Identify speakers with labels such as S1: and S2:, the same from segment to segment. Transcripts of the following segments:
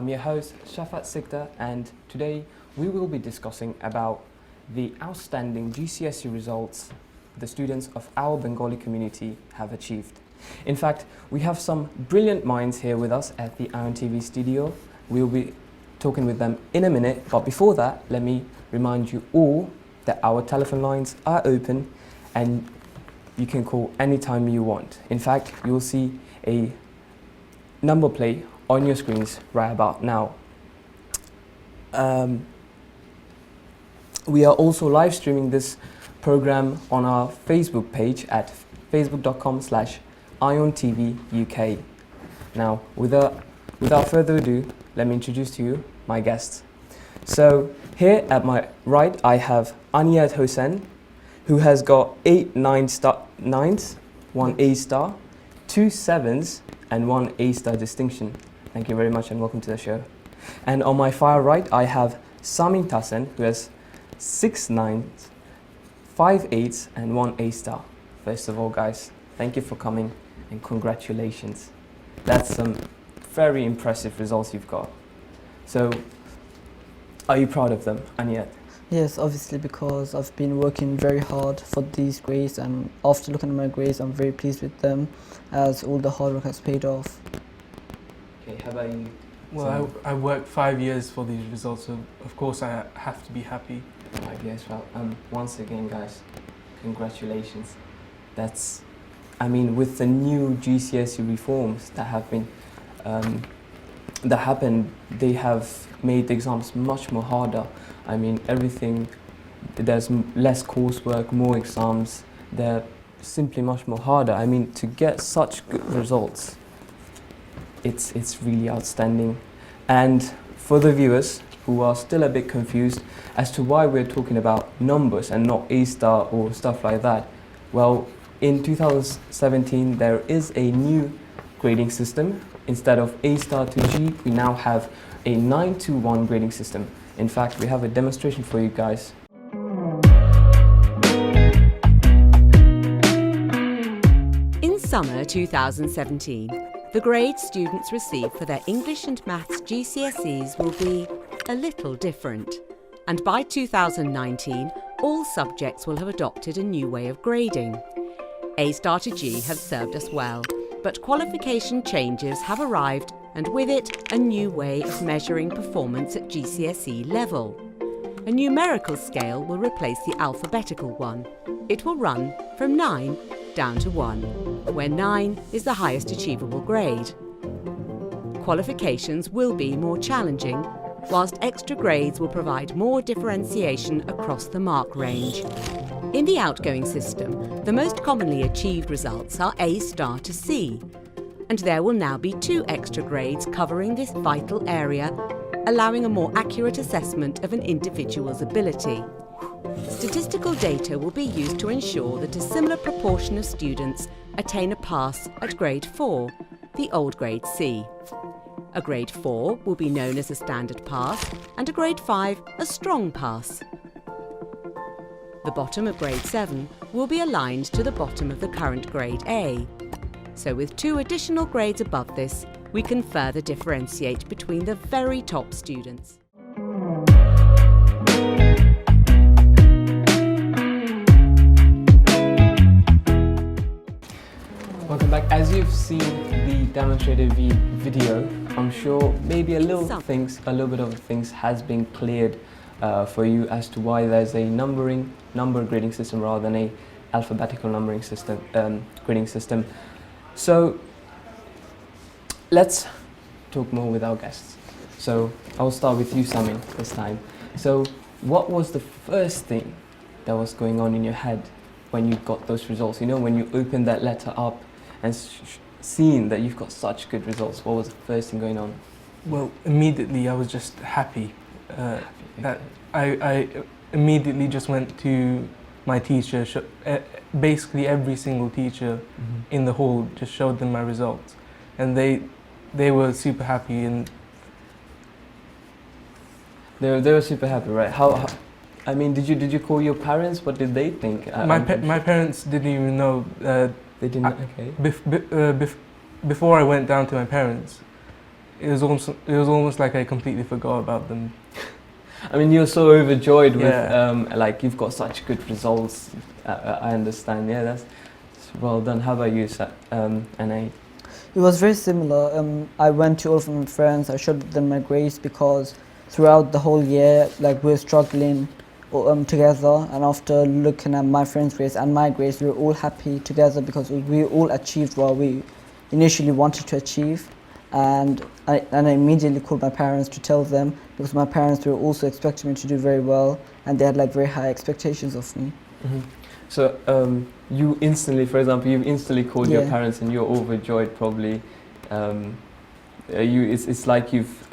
S1: I'm your host Shafat Sikta, and today we will be discussing about the outstanding GCSE results the students of our Bengali community have achieved. In fact, we have some brilliant minds here with us at the Ion TV studio. We'll be talking with them in a minute, but before that, let me remind you all that our telephone lines are open and you can call anytime you want. In fact, you'll see a number plate on your screens right about now. We are also live streaming this program on our Facebook page at facebook.com/IonTVUK. Now, without further ado, let me introduce to you my guests. So here at my right, I have Aniyat Hossain, who has got 8 9s, 1 A star, 2 7s, and 1 A star distinction. Thank you very much and welcome to the show. And on my far right, I have Samin Tassen, who has 6 9s, 5 8s, and 1 A star. First of all, guys, thank you for coming and congratulations. That's some very impressive results you've got. So, are you proud of them, Aniyat?
S2: Yes, obviously, because I've been working very hard for these grades, and after looking at my grades, I'm very pleased with them, as all the hard work has paid off.
S1: Okay, how about you?
S3: Well, I worked 5 years for these results, so of course I have to be happy.
S1: 5 years, well, once again, guys, congratulations. That's, I mean, with the new GCSE reforms that have been, that happened, they have made the exams much more harder. I mean, everything, there's less coursework, more exams, they're simply much more harder. I mean, to get such good results, it's really outstanding. And for the viewers who are still a bit confused as to why we're talking about numbers and not A star or stuff like that, well, in 2017 there is a new grading system. Instead of A star to G, we now have a 9 to 1 grading system. In fact, we have a demonstration for you guys.
S4: In summer 2017, the grades students receive for their English and Maths GCSEs will be a little different. And by 2019, all subjects will have adopted a new way of grading. A star to G have served us well, but qualification changes have arrived, and with it, a new way of measuring performance at GCSE level. A numerical scale will replace the alphabetical one. It will run from 9 down to 1, where 9 is the highest achievable grade. Qualifications will be more challenging, whilst extra grades will provide more differentiation across the mark range. In the outgoing system, the most commonly achieved results are A star to C, and there will now be 2 extra grades covering this vital area, allowing a more accurate assessment of an individual's ability. Statistical data will be used to ensure that a similar proportion of students attain a pass at grade 4, the old grade C. A grade 4 will be known as a standard pass, and a grade 5 a strong pass. The bottom of grade 7 will be aligned to the bottom of the current grade A. So with 2 additional grades above this, we can further differentiate between the very top students.
S1: Welcome back. As you've seen the demonstrated video, I'm sure maybe a little bit of things has been cleared for you as to why there's a number grading system rather than a alphabetical numbering system, grading system. So let's talk more with our guests. So I'll start with you, Samin, this time. So what was the first thing that was going on in your head when you got those results? You know, when you opened that letter up and seeing that you've got such good results, what was the first thing going on?
S3: Well, immediately I was just happy. That I immediately just went to my teacher, basically every single teacher in the hall, just showed them my results, and they were super happy, and
S1: they were super happy, right? How I mean, did you call your parents? What did they think?
S3: My parents didn't even know.
S1: They didn't. Okay.
S3: Before I went down to my parents, it was almost like I completely forgot about them.
S1: I mean, you're so overjoyed with,
S3: Yeah.
S1: like, you've got such good results. I understand. Yeah, that's well done. How about you, Anna?
S2: It was very similar. I went to all of my friends. I showed them my grades because throughout the whole year, like, we were struggling together. And after looking at my friends' grades and my grades, we were all happy together because we all achieved what we initially wanted to achieve. And I immediately called my parents to tell them because my parents were also expecting me to do very well, and they had like very high expectations of me.
S1: Mm-hmm. So you instantly, for example, you've instantly called your parents and you're overjoyed probably. It's like you've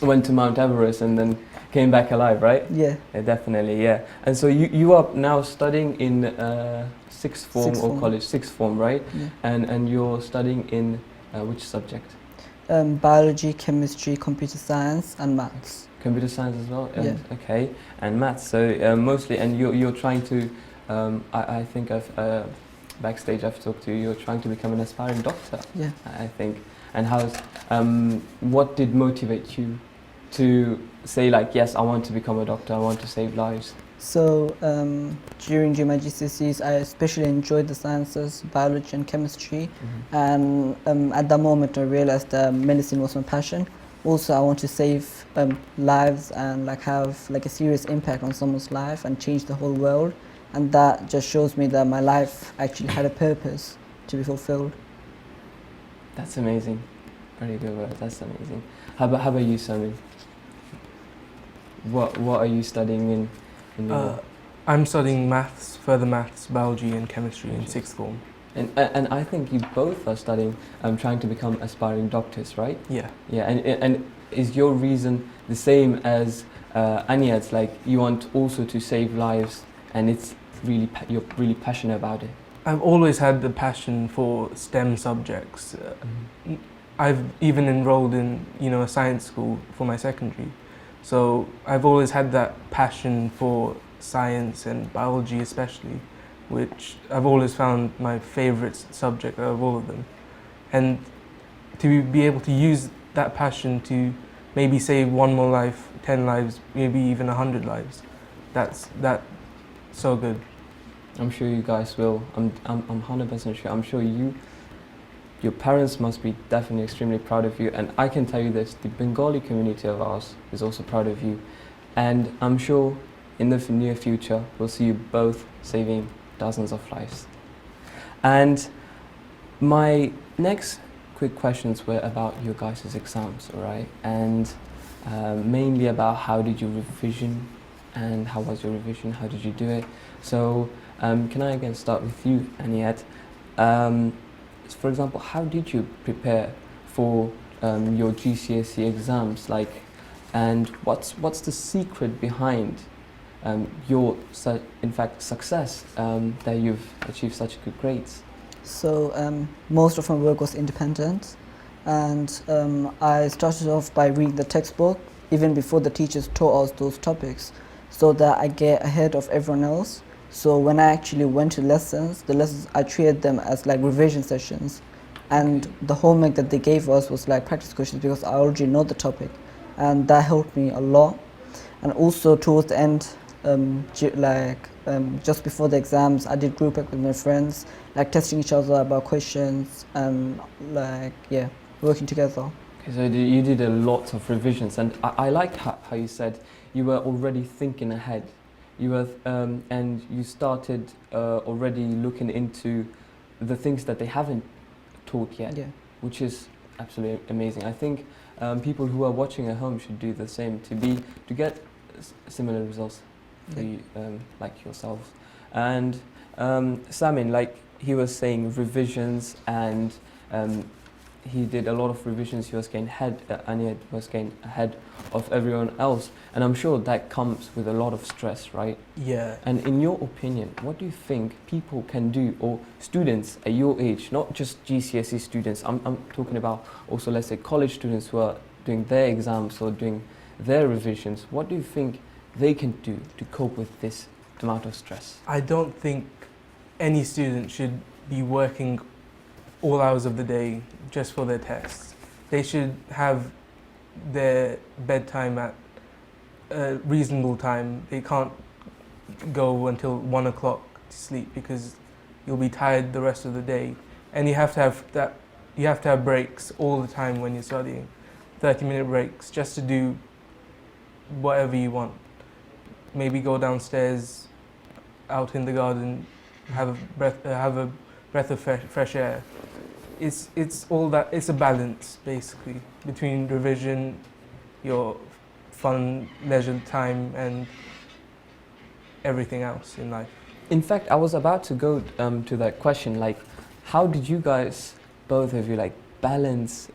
S1: went to Mount Everest and then came back alive, right?
S2: Yeah.
S1: Definitely, yeah. And so you are now studying in sixth form
S2: Sixth
S1: or
S2: form.
S1: college, sixth form, right?
S2: Yeah.
S1: And you're studying in which subject?
S2: Biology, chemistry, computer science, and maths.
S1: Computer science as well?
S2: Yeah.
S1: Okay, and maths. So mostly, and you're trying to, I think backstage I've talked to you, you're trying to become an aspiring doctor,
S2: Yeah.
S1: I think. And what did motivate you to say like, yes, I want to become a doctor, I want to save lives?
S2: So during my GCSEs, I especially enjoyed the sciences, biology and chemistry.
S1: Mm-hmm.
S2: And at that moment, I realized that medicine was my passion. Also, I want to save lives and like have like a serious impact on someone's life and change the whole world. And that just shows me that my life actually had a purpose to be fulfilled.
S1: That's amazing. Very good word. That's amazing. How about you, Sami? What are you studying in your
S3: I'm studying maths, further maths, biology and chemistry in sixth form.
S1: and I think you both are studying trying to become aspiring doctors, right?
S3: Yeah.
S1: Yeah, and is your reason the same as Aniad's? Like you want also to save lives, and it's really you're really passionate about it.
S3: I've always had the passion for STEM subjects. I've even enrolled in a science school for my secondary, so I've always had that passion for science and biology especially, which I've always found my favourite subject out of all of them. And to be able to use that passion to maybe save one more life, 10 lives, maybe even 100 lives, that's so good.
S1: I'm sure you guys will. I'm 100% sure. I'm sure your parents must be definitely extremely proud of you. And I can tell you this, the Bengali community of ours is also proud of you. And I'm sure in the near future, we'll see you both saving dozens of lives. And my next quick questions were about your guys' exams, all right? And mainly about how did you revision and how was your revision, how did you do it? So can I again start with you, Aniad? For example, how did you prepare for your GCSE exams? Like, and what's the secret behind your, in fact, success that you've achieved such good grades?
S2: So most of my work was independent, and I started off by reading the textbook even before the teachers taught us those topics, so that I get ahead of everyone else. So when I actually went to lessons, I treated them as like revision sessions, and the homework that they gave us was like practice questions because I already know the topic, and that helped me a lot. And also towards the end, just before the exams, I did group work with my friends, like testing each other about questions and working together.
S1: Okay, so you did a lot of revisions, and I liked how you said you were already thinking ahead. You were, and you started already looking into the things that they haven't taught yet, which is absolutely amazing. I think people who are watching at home should do the same to get similar results for you, like yourselves. And Samin, like he was saying, revisions, and he did a lot of revisions. He was getting ahead, Aniad was getting ahead of everyone else, and I'm sure that comes with a lot of stress, right?
S3: Yeah.
S1: And in your opinion, what do you think people can do, or students at your age, not just GCSE students, I'm talking about also, let's say, college students who are doing their exams or doing their revisions, what do you think they can do to cope with this amount of stress?
S3: I don't think any student should be working all hours of the day just for their tests. they should have their bedtime at a reasonable time. They can't go until 1 o'clock to sleep because you'll be tired the rest of the day. And you have to have breaks all the time when you're studying, 30-minute breaks, just to do whatever you want. Maybe go downstairs, out in the garden, have a breath of fresh air. It's all that. It's a balance basically between revision, your fun leisure time, and everything else in life.
S1: In fact, I was about to go to that question, like, how did you guys, both of you, like, balance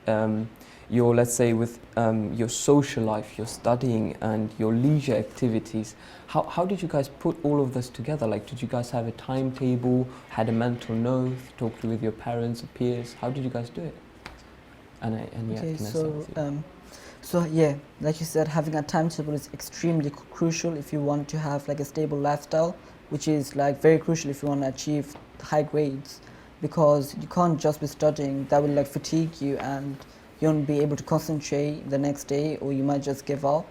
S1: your, let's say, with your social life, your studying and your leisure activities? How did you guys put all of this together? Like, did you guys have a timetable, had a mental note, talked with your parents or peers? How did you guys do it?
S2: Okay, so yeah, like you said, having a timetable is extremely crucial if you want to have like a stable lifestyle, which is like very crucial if you want to achieve high grades, because you can't just be studying. That will like fatigue you and you won't be able to concentrate the next day, or you might just give up.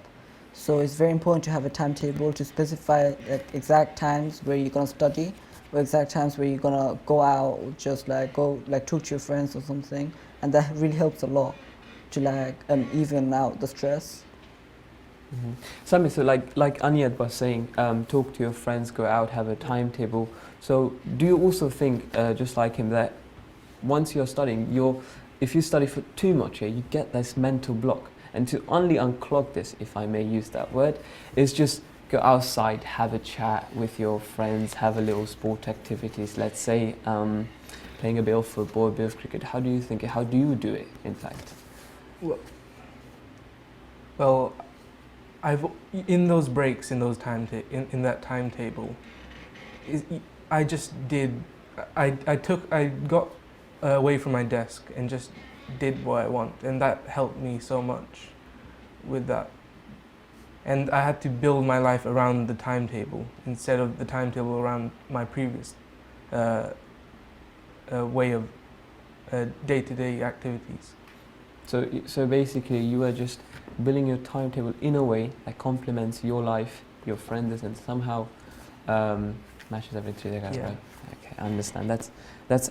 S2: So it's very important to have a timetable to specify like exact times where you're gonna study, or exact times where you're gonna go out, or just like go like talk to your friends or something, and that really helps a lot to like even out the stress.
S1: Mm-hmm. Sami, so like Aniyat was saying, talk to your friends, go out, have a timetable. So do you also think, just like him, that once you're studying, if you study for too much, you get this mental block? And to only unclog this, if I may use that word, is just go outside, have a chat with your friends, have a little sport activities, let's say playing a bit of football, a bit of cricket. How do you do it, in fact?
S3: Well, I've in those breaks, in that timetable, I just did. I got away from my desk and just did what I want, and that helped me so much with that. And I had to build my life around the timetable instead of the timetable around my previous way of day-to-day activities.
S1: So basically, you are just building your timetable in a way that complements your life, your friends, and somehow matches everything together.
S3: Yeah.
S1: Right? Okay, I understand. That's.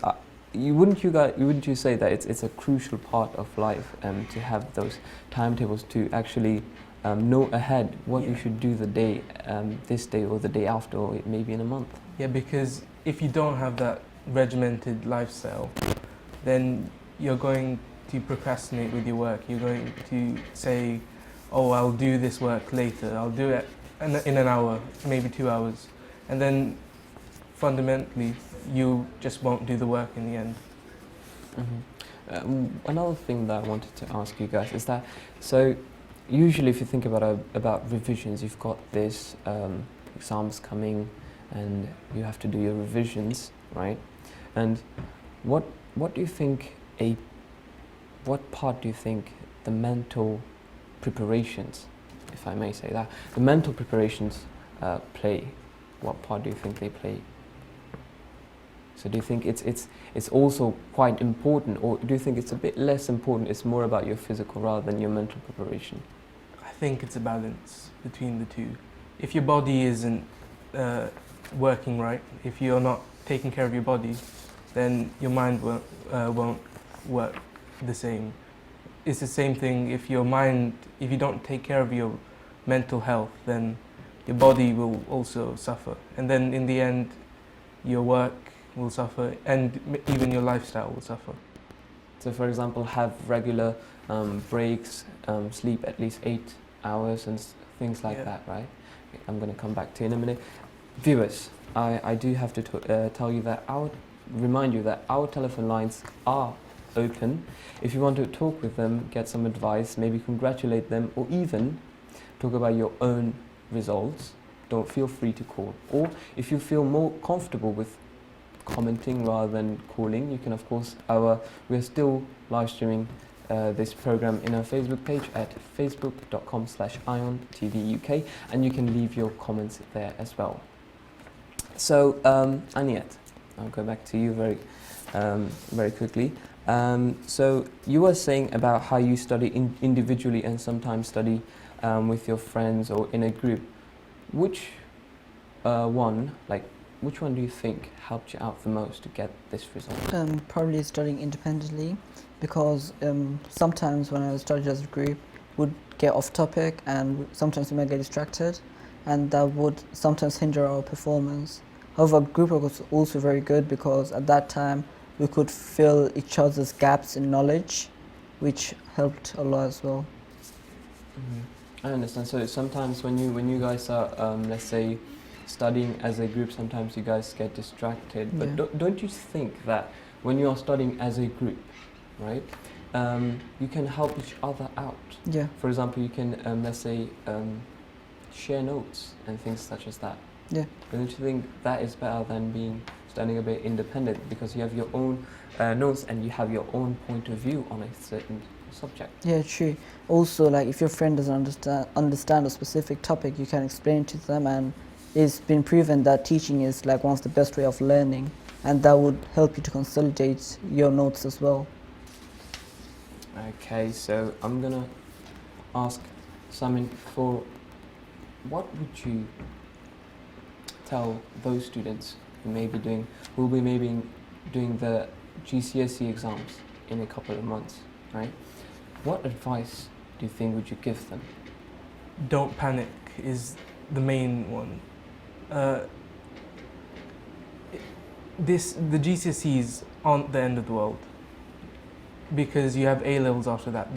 S1: Wouldn't you say that it's a crucial part of life to have those timetables to actually know ahead what you should do the day, this day or the day after, or maybe in a month?
S3: Yeah, because if you don't have that regimented lifestyle, then you're going to procrastinate with your work. You're going to say, oh, I'll do this work later, I'll do it in an hour, maybe 2 hours, and then fundamentally you just won't do the work in the end.
S1: Mm-hmm. Another thing that I wanted to ask you guys is that, so usually if you think about revisions, you've got this exams coming and you have to do your revisions, right? And what do you think what part do you think the mental preparations, if I may say that, the mental preparations play? What part do you think they play? So do you think it's also quite important, or do you think it's a bit less important, it's more about your physical rather than your mental preparation?
S3: I think it's a balance between the two. If your body isn't working right, if you're not taking care of your body, then your mind won't work the same. It's the same thing if if you don't take care of your mental health, then your body will also suffer. And then in the end, your work will suffer and even your lifestyle will suffer.
S1: So for example, have regular breaks, sleep at least 8 hours and things like that, right? Okay, I'm going to come back to you in a minute. Viewers, I do have to remind you that our telephone lines are open. If you want to talk with them, get some advice, maybe congratulate them, or even talk about your own results, don't feel free to call. Or if you feel more comfortable with commenting rather than calling, you can of course, we are still live streaming this program in our Facebook page at facebook.com/IONTVUK, and you can leave your comments there as well. So Aniyat, I'll go back to you very quickly. So you were saying about how you study individually and sometimes study with your friends or in a group. Which which one do you think helped you out the most to get this result?
S2: Probably studying independently, because sometimes when I studied as a group, would get off topic and sometimes we might get distracted, and that would sometimes hinder our performance. However, group work was also very good because at that time we could fill each other's gaps in knowledge, which helped a lot as well.
S1: I understand. So sometimes when you guys are, let's say, studying as a group, sometimes you guys get distracted. But
S2: Yeah.
S1: don't you think that when you are studying as a group, right, you can help each other out?
S2: Yeah.
S1: For example, you can, let's say, share notes and things such as that.
S2: Yeah.
S1: Don't you think that is better than studying a bit independent, because you have your own notes and you have your own point of view on a certain subject?
S2: Yeah, true. Also, like if your friend doesn't understand a specific topic, you can explain it to them, and it's been proven that teaching is like one of the best way of learning, and that would help you to consolidate your notes as well.
S1: Okay, so I'm gonna ask Simon, for what would you tell those students who will be maybe doing the GCSE exams in a couple of months, right? What advice do you think would you give them?
S3: Don't panic is the main one. The GCSEs aren't the end of the world, because you have A levels after that.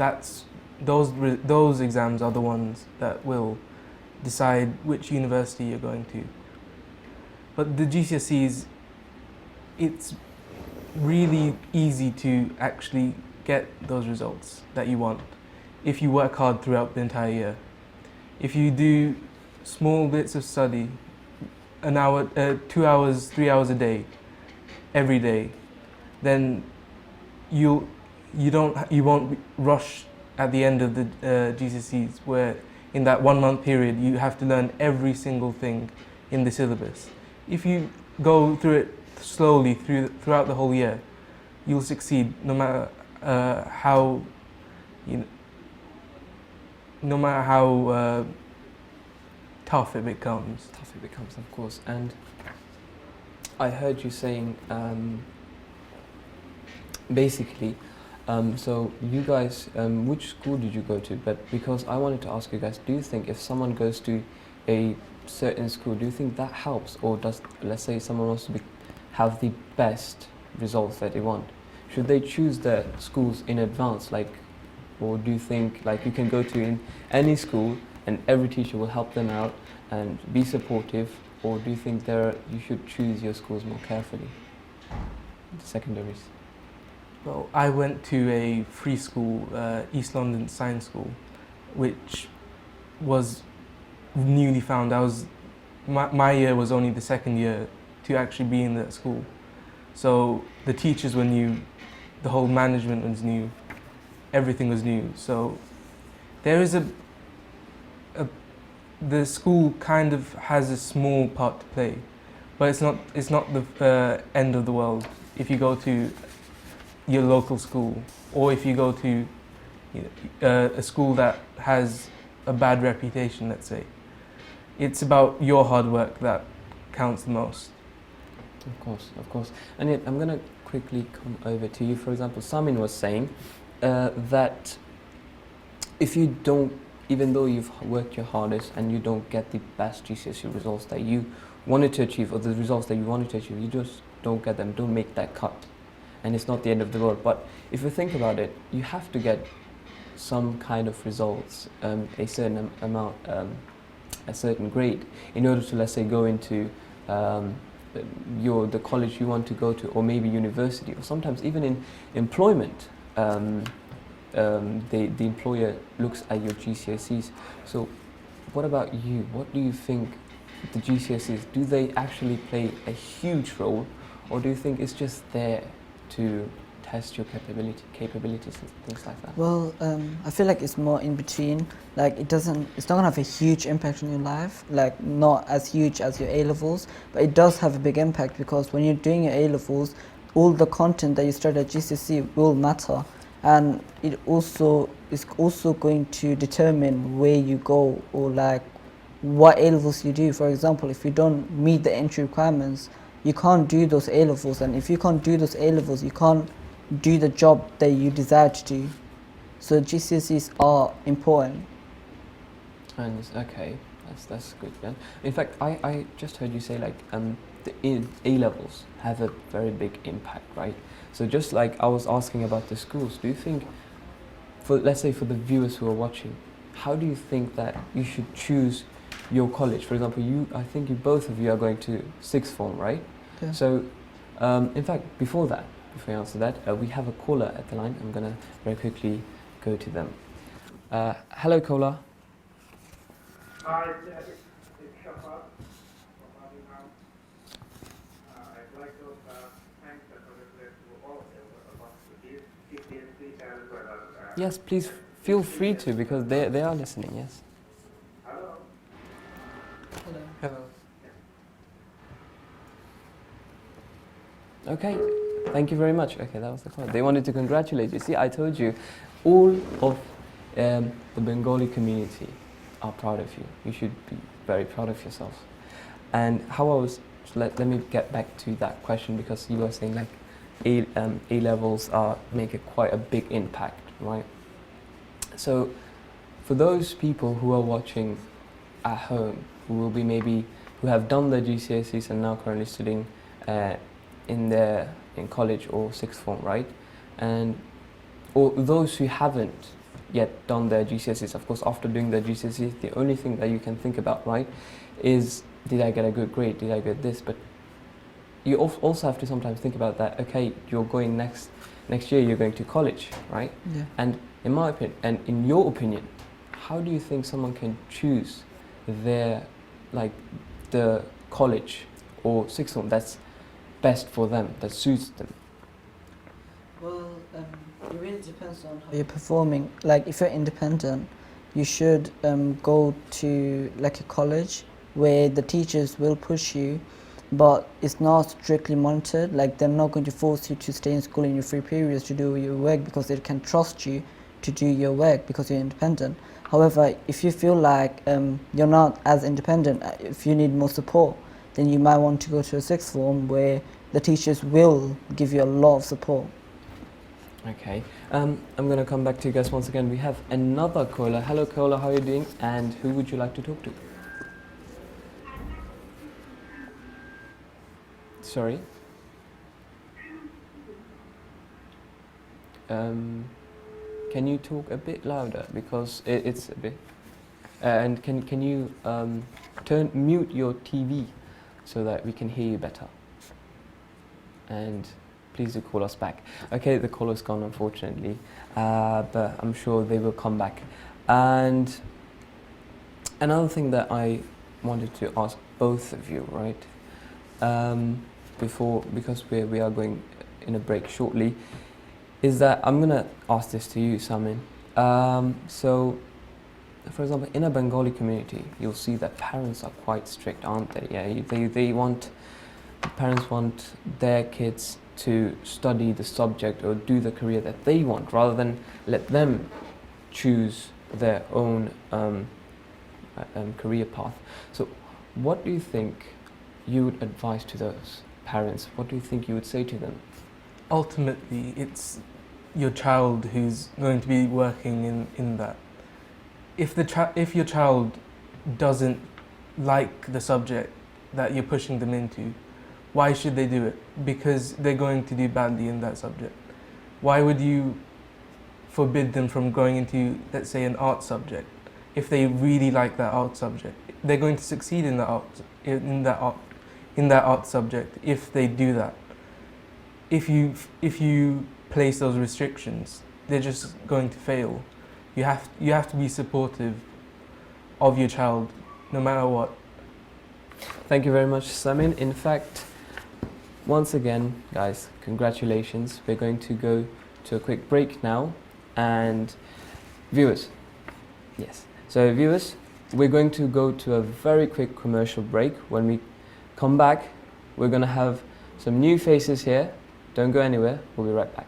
S3: Those exams are the ones that will decide which university you're going to. But the GCSEs, it's really easy to actually get those results that you want if you work hard throughout the entire year. If you do small bits of study, an hour, 2 hours, 3 hours a day, every day, then you won't rush at the end of the GCSEs, where in that 1 month period you have to learn every single thing in the syllabus. If you go through it slowly throughout the whole year, you'll succeed no matter how tough it becomes.
S1: Tough it becomes, of course. And I heard you saying, basically, so you guys, which school did you go to? But because I wanted to ask you guys, do you think if someone goes to a certain school, do you think that helps? Or does, let's say someone wants to have the best results that they want, should they choose their schools in advance, or do you think like you can go to in any school and every teacher will help them out and be supportive, or do you think you should choose your schools more carefully, the secondaries?
S3: Well, I went to a free school, East London Science School, which was newly found. My year was only the second year to actually be in that school. So the teachers were new, the whole management was new, everything was new. So there is the school kind of has a small part to play, but it's not the end of the world if you go to your local school, or if you go to a school that has a bad reputation, let's say. It's about your hard work that counts the most.
S1: Of course. And yet, I'm going to quickly come over to you. For example, Samin was saying that if you don't, even though you've worked your hardest and you don't get the best GCSE results that you wanted to achieve, or the results that you wanted to achieve, you just don't get them, don't make that cut. And it's not the end of the world. But if you think about it, you have to get some kind of results, a certain amount, a certain grade, in order to, let's say, go into the college you want to go to, or maybe university, or sometimes even in employment, the employer looks at your GCSEs. So what about you? What do you think the GCSEs, do they actually play a huge role, or do you think it's just there to test your capabilities and things like that?
S2: Well, I feel like it's more in between. Like it's not gonna have a huge impact on your life, like not as huge as your A levels, but it does have a big impact, because when you're doing your A levels, all the content that you study at GCSE will matter, and it also is also going to determine where you go, or like what A levels you do. For example, if you don't meet the entry requirements, you can't do those A levels, and if you can't do those A levels, you can't do the job that you desire to do. So GCSEs are important.
S1: And okay, that's good then. In fact, I just heard you say like the A levels have a very big impact, right? So just like I was asking about the schools, do you think, for let's say for the viewers who are watching, how do you think that you should choose your college? For example, I think both of you are going to sixth form, right?
S2: Yeah.
S1: So, in fact, before you answer that, we have a caller at the line. I'm gonna very quickly go to them. Hello, caller.
S5: Hi, it's Shafat from Birmingham. I'd like to thank the professor to all of you about the GCSE as well as...
S1: Yes, please feel free to, because they are listening, yes.
S5: Hello?
S3: Hello.
S1: Okay, thank you very much. Okay, that was the call. They wanted to congratulate you. See, I told you, all of the Bengali community are proud of you. You should be very proud of yourselves. And how I was, let me get back to that question, because you were saying like A levels make quite a big impact, right? So for those people who are watching at home, who have done their GCSEs and now currently studying in college or sixth form, right? Or those who haven't yet done their GCSEs, of course, after doing their GCSEs, the only thing that you can think about, right, is did I get a good grade? Did I get this? But you also have to sometimes think about that. Okay, you're going next year. You're going to college, right?
S2: Yeah.
S1: And in my opinion, and in your opinion, how do you think someone can choose the college or sixth form that's best for them, that suits them?
S2: Well, it really depends on how you're performing. Like, if you're independent, you should go to like a college where the teachers will push you, but it's not strictly monitored. Like, they're not going to force you to stay in school in your free periods to do your work, because they can trust you to do your work because you're independent. However, if you feel like you're not as independent, if you need more support, then you might want to go to a sixth form where the teachers will give you a lot of support.
S1: Okay, I'm going to come back to you guys once again. We have another caller. Hello, caller, how are you doing? And who would you like to talk to? Sorry? Can you talk a bit louder, because it's a bit... and can you mute your TV so that we can hear you better? And please do call us back. Okay, the caller's gone, unfortunately, but I'm sure they will come back. And another thing that I wanted to ask both of you, right, because we are going in a break shortly, is that I'm gonna ask this to you, Samin. So, for example, in a Bengali community, you'll see that parents are quite strict, aren't they? Yeah, parents want their kids to study the subject or do the career that they want, rather than let them choose their own career path. So what do you think you would advise to those parents? What do you think you would say to them?
S3: Ultimately, it's your child who's going to be working in that. If your child doesn't like the subject that you're pushing them into, why should they do it? Because they're going to do badly in that subject. Why would you forbid them from going into, let's say, an art subject? If they really like that art subject, they're going to succeed in that art subject if they do that. If you place those restrictions, they're just going to fail. You have to be supportive of your child, no matter what.
S1: Thank you very much, Samin. In fact, once again, guys, congratulations. We're going to go to a quick break now. And viewers, yes. So viewers, we're going to go to a very quick commercial break. When we come back, we're going to have some new faces here Don't go anywhere, we'll be right back.